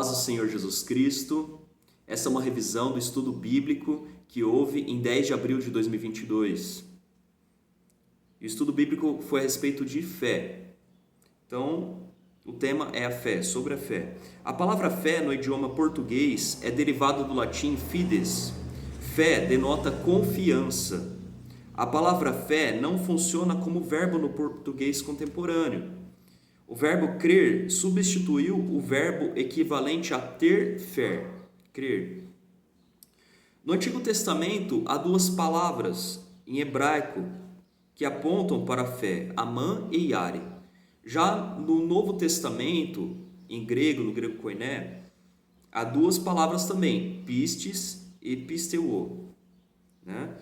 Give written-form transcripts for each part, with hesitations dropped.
paz do Senhor Jesus Cristo. Essa é uma revisão do estudo bíblico que houve em 10 de abril de 2022. O estudo bíblico foi a respeito de fé. Então, o tema é a fé, sobre a fé. A palavra fé no idioma português é derivado do latim fides. Fé denota confiança. A palavra fé não funciona como verbo no português contemporâneo. O verbo crer substituiu o verbo equivalente a ter fé, crer. No Antigo Testamento, há duas palavras em hebraico que apontam para a fé, amã e yare. Já no Novo Testamento, em grego, no grego koiné, há duas palavras também, pistis e pisteuo, né?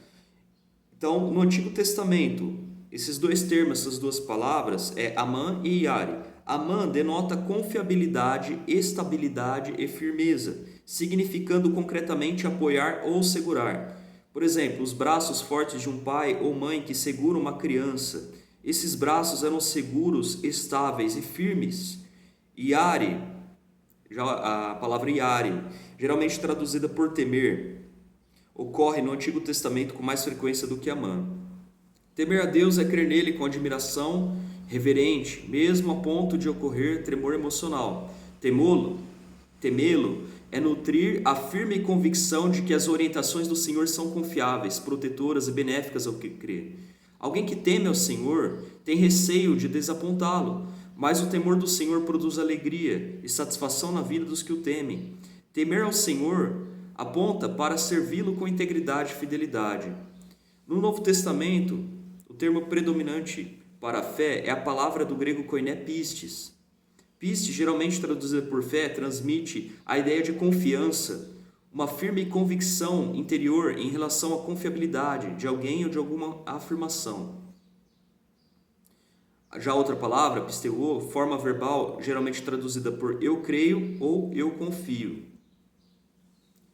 Então, no Antigo Testamento, esses dois termos, essas duas palavras, é amã e yare. Amã denota confiabilidade, estabilidade e firmeza, significando concretamente apoiar ou segurar. Por exemplo, os braços fortes de um pai ou mãe que seguram uma criança. Esses braços eram seguros, estáveis e firmes. Yare, já a palavra yare, geralmente traduzida por temer, ocorre no Antigo Testamento com mais frequência do que amã. Temer a Deus é crer nele com admiração reverente, mesmo a ponto de ocorrer tremor emocional. Temê-lo é nutrir a firme convicção de que as orientações do Senhor são confiáveis, protetoras e benéficas ao que crê. Alguém que teme ao Senhor tem receio de desapontá-lo, mas o temor do Senhor produz alegria e satisfação na vida dos que o temem. Temer ao Senhor aponta para servi-lo com integridade e fidelidade. No Novo Testamento, o termo predominante para a fé é a palavra do grego koiné pistis. Pistis, geralmente traduzida por fé, transmite a ideia de confiança, uma firme convicção interior em relação à confiabilidade de alguém ou de alguma afirmação. Já outra palavra, pisteuo, forma verbal geralmente traduzida por eu creio ou eu confio.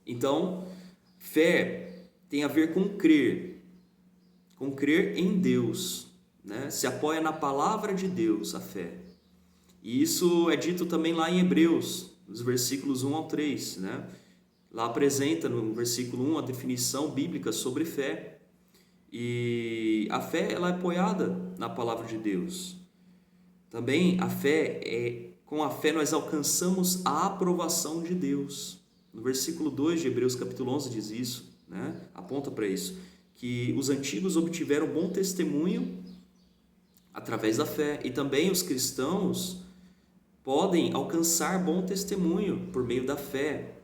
Então, fé tem a ver com crer em Deus, né? Se apoia na palavra de Deus, a fé. E isso é dito também lá em Hebreus, nos versículos 1 ao 3, né? Lá apresenta no versículo 1 a definição bíblica sobre fé. E a fé, ela é apoiada na palavra de Deus. Também com a fé nós alcançamos a aprovação de Deus. No versículo 2 de Hebreus capítulo 11 diz isso, né? Aponta para isso, que os antigos obtiveram bom testemunho através da fé, e também os cristãos podem alcançar bom testemunho por meio da fé.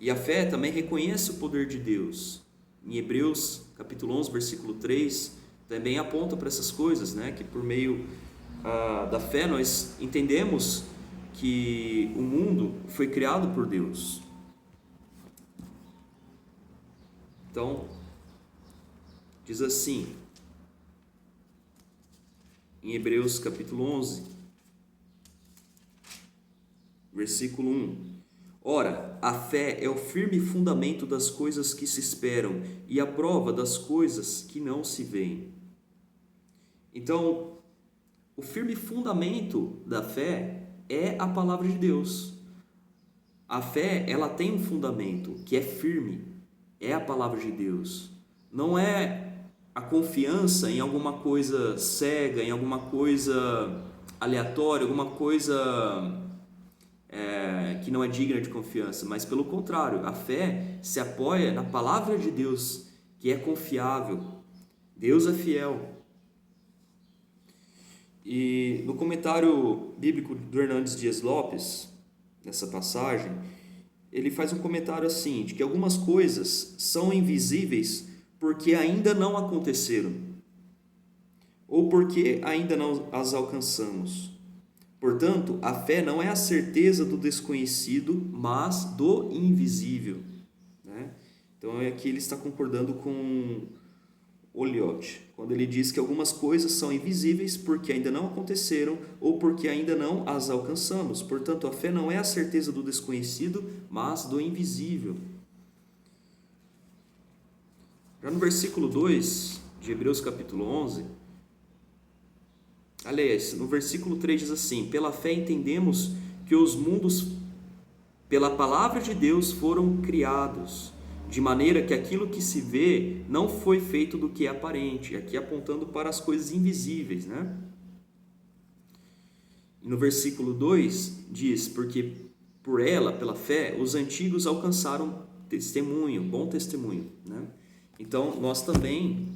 E a fé também reconhece o poder de Deus. Em Hebreus capítulo 11, versículo 3, também aponta para essas coisas, né? Que por meio da fé nós entendemos que o mundo foi criado por Deus. Então, diz assim, em Hebreus capítulo 11, versículo 1. Ora, a fé é o firme fundamento das coisas que se esperam e a prova das coisas que não se veem. Então, o firme fundamento da fé é a palavra de Deus. A fé, ela tem um fundamento que é firme, é a palavra de Deus. Não é a confiança em alguma coisa cega, em alguma coisa aleatória, alguma coisa que não é digna de confiança, mas pelo contrário, a fé se apoia na palavra de Deus, que é confiável. Deus é fiel. E no comentário bíblico do Hernandes Dias Lopes, nessa passagem, ele faz um comentário assim, de que algumas coisas são invisíveis porque ainda não aconteceram, ou porque ainda não as alcançamos. Portanto, a fé não é a certeza do desconhecido, mas do invisível, né? Então, aqui ele está concordando com Oliot, quando ele diz que algumas coisas são invisíveis porque ainda não aconteceram ou porque ainda não as alcançamos. Portanto, a fé não é a certeza do desconhecido, mas do invisível. Já no versículo 2 de Hebreus capítulo 11, aliás, no versículo 3 diz assim: pela fé entendemos que os mundos, pela palavra de Deus, foram criados, de maneira que aquilo que se vê não foi feito do que é aparente, aqui apontando para as coisas invisíveis, né? E no versículo 2 diz: porque por ela, pela fé, os antigos alcançaram testemunho, bom testemunho, né? Então, nós também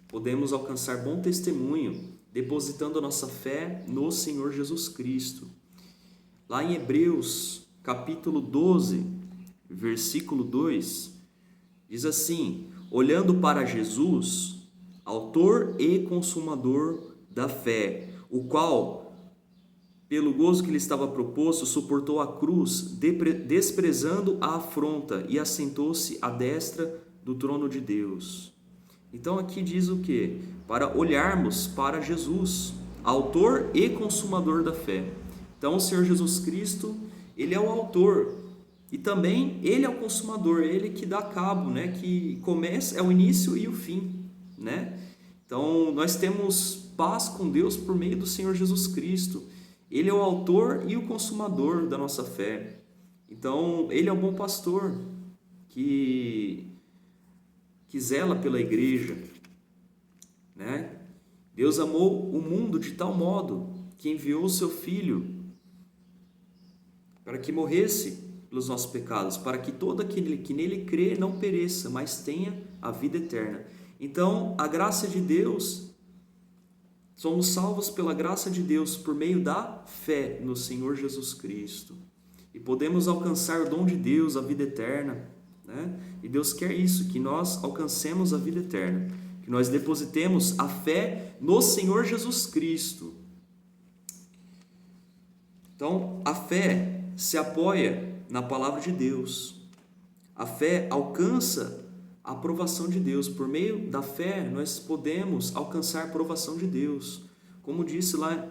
podemos alcançar bom testemunho depositando a nossa fé no Senhor Jesus Cristo. Lá em Hebreus, capítulo 12, versículo 2, diz assim: olhando para Jesus, autor e consumador da fé, o qual, pelo gozo que lhe estava proposto, suportou a cruz, desprezando a afronta, e assentou-se à destra do trono de Deus. Então aqui diz o quê? Para olharmos para Jesus, autor e consumador da fé. Então o Senhor Jesus Cristo, Ele é o autor e também Ele é o consumador, Ele que dá cabo, né? Que começa, é o início e o fim, né? Então nós temos paz com Deus por meio do Senhor Jesus Cristo. Ele é o autor e o consumador da nossa fé. Então Ele é o bom pastor que zela pela igreja, né? Deus amou o mundo de tal modo que enviou o seu Filho para que morresse pelos nossos pecados, para que todo aquele que nele crê não pereça, mas tenha a vida eterna. Então, a graça de Deus, somos salvos pela graça de Deus por meio da fé no Senhor Jesus Cristo. E podemos alcançar o dom de Deus, a vida eterna, né? E Deus quer isso, que nós alcancemos a vida eterna, que nós depositemos a fé no Senhor Jesus Cristo. Então, a fé se apoia na palavra de Deus. A fé alcança a aprovação de Deus. Por meio da fé, nós podemos alcançar a aprovação de Deus. Como disse lá,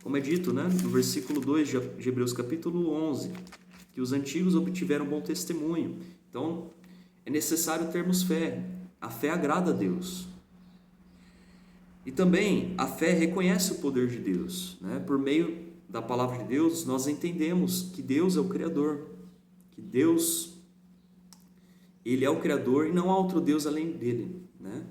como é dito, né, no versículo 2 de Hebreus capítulo 11, que os antigos obtiveram bom testemunho. Então, é necessário termos fé. A fé agrada a Deus. E também a fé reconhece o poder de Deus, né? Por meio da palavra de Deus, nós entendemos que Deus é o Criador, que Deus, Ele é o Criador e não há outro Deus além dele, né?